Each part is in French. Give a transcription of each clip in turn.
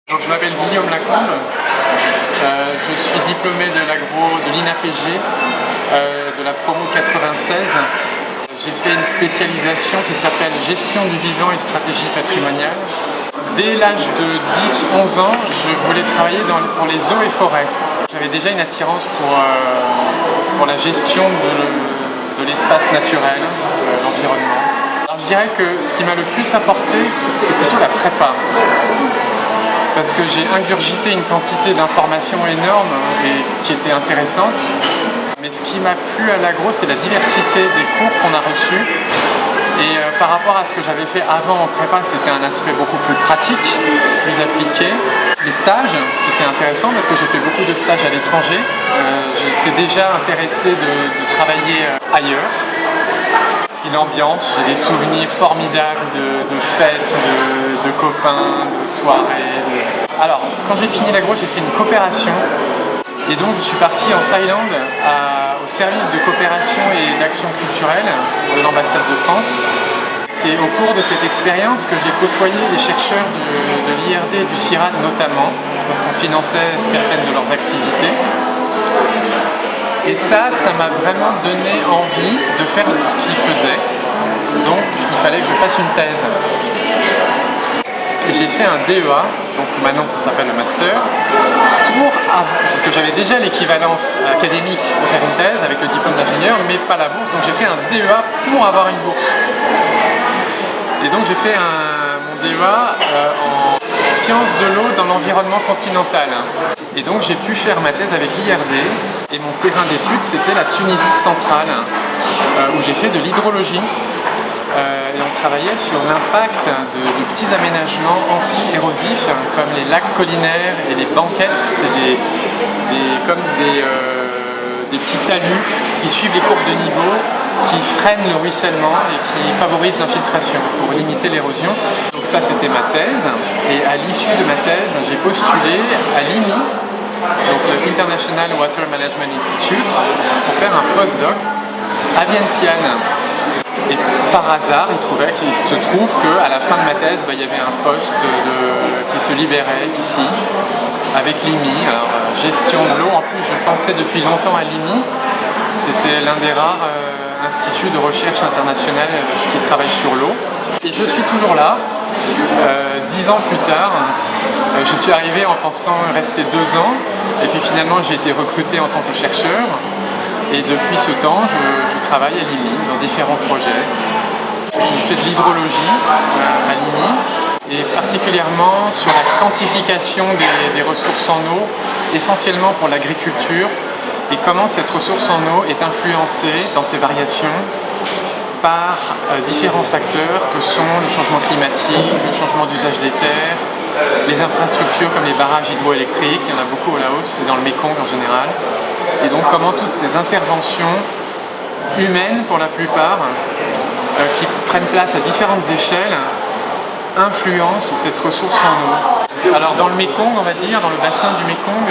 Donc, je m'appelle Guillaume Lacombe, je suis diplômé de l'agro de l'INAPG, de la promo 96. J'ai fait une spécialisation qui s'appelle Gestion du vivant et stratégie patrimoniale. Dès l'âge de 10-11 ans, je voulais travailler pour les eaux et forêts. J'avais déjà une attirance pour la gestion de l'espace naturel, l'environnement. Alors, je dirais que ce qui m'a le plus apporté, c'est plutôt la prépa. Parce que j'ai ingurgité une quantité d'informations énorme et qui était intéressante. Mais ce qui m'a plu à l'agro, c'est la diversité des cours qu'on a reçus. Et par rapport à ce que j'avais fait avant en prépa, c'était un aspect beaucoup plus pratique, plus appliqué. Les stages, c'était intéressant parce que j'ai fait beaucoup de stages à l'étranger. J'étais déjà intéressé de travailler ailleurs. Puis l'ambiance, j'ai des souvenirs formidables de fêtes, de copains, de soirées. Alors, quand j'ai fini l'agro, j'ai fait une coopération. Et donc je suis parti en Thaïlande au service de coopération et d'action culturelle de l'ambassade de France. C'est au cours de cette expérience que j'ai côtoyé les chercheurs de l'IRD et du CIRAD notamment, parce qu'on finançait certaines de leurs activités. Et ça m'a vraiment donné envie de faire ce qu'ils faisaient. Donc il fallait que je fasse une thèse. Et j'ai fait un DEA, donc maintenant ça s'appelle le master, parce que j'avais déjà l'équivalence académique pour faire une thèse avec le diplôme d'ingénieur, mais pas la bourse, donc j'ai fait un DEA pour avoir une bourse. Et donc j'ai fait mon DEA en sciences de l'eau dans l'environnement continental. Et donc j'ai pu faire ma thèse avec l'IRD, et mon terrain d'études c'était la Tunisie centrale, où j'ai fait de l'hydrologie. Et on travaillait sur l'impact de petits aménagements anti-érosifs comme les lacs collinaires et les banquettes. C'est comme des petits talus qui suivent les courbes de niveau, qui freinent le ruissellement et qui favorisent l'infiltration pour limiter l'érosion. Donc ça c'était ma thèse, et à l'issue de ma thèse j'ai postulé à l'IMI, donc le International Water Management Institute, pour faire un postdoc à Vientiane. Et par hasard, il se trouve qu'à la fin de ma thèse, il y avait un poste qui se libérait ici, avec l'IMI. Alors, gestion de l'eau, en plus je pensais depuis longtemps à l'IMI. C'était l'un des rares instituts de recherche internationale qui travaille sur l'eau. Et je suis toujours là, 10 ans plus tard. Je suis arrivé en pensant rester 2 ans, et puis finalement j'ai été recruté en tant que chercheur. Et depuis ce temps, je travaille à l'IMI dans différents projets. Je fais de l'hydrologie à l'IMI, et particulièrement sur la quantification des ressources en eau, essentiellement pour l'agriculture, et comment cette ressource en eau est influencée dans ses variations par différents facteurs que sont le changement climatique, le changement d'usage des terres, les infrastructures comme les barrages hydroélectriques, il y en a beaucoup au Laos et dans le Mékong en général. Et donc comment toutes ces interventions humaines pour la plupart, qui prennent place à différentes échelles, influencent cette ressource en eau. Alors dans le Mékong, on va dire, dans le bassin du Mékong,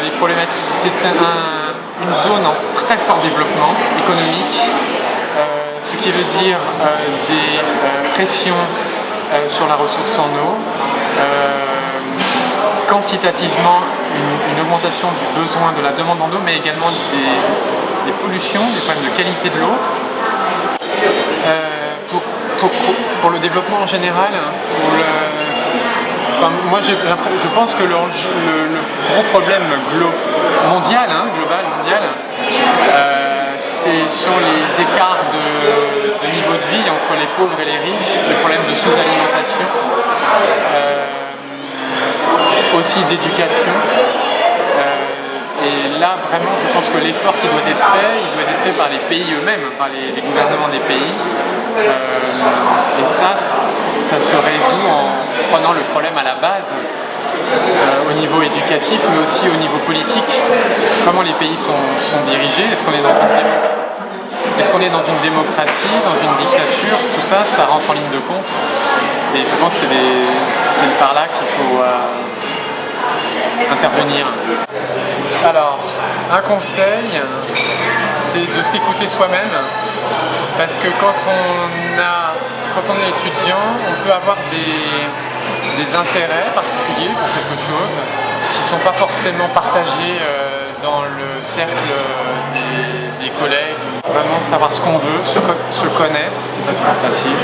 les problématiques, c'est une zone en très fort développement économique, ce qui veut dire des pressions sur la ressource en eau, quantitativement une augmentation du besoin, de la demande en eau, mais également des pollutions, des problèmes de qualité de l'eau. Pour le développement en général, moi je pense que le gros problème mondial, global, c'est sur les écarts de niveau de vie entre les pauvres et les riches, le problème de sous-alimentation, aussi d'éducation. Et là, vraiment, je pense que l'effort qui doit être fait, il doit être fait par les pays eux-mêmes, par les gouvernements des pays. Et ça se résout en prenant le problème à la base, au niveau éducatif, mais aussi au niveau politique. Comment les pays sont dirigés, est-ce qu'on est dans une démocratie, dans une dictature? Tout ça, ça rentre en ligne de compte. Et je pense que c'est par là qu'il faut intervenir. Alors, un conseil, c'est de s'écouter soi-même, parce que quand on est étudiant, on peut avoir des des intérêts particuliers pour quelque chose qui ne sont pas forcément partagés dans le cercle des collègues. Vraiment savoir ce qu'on veut, se connaître, c'est pas toujours facile.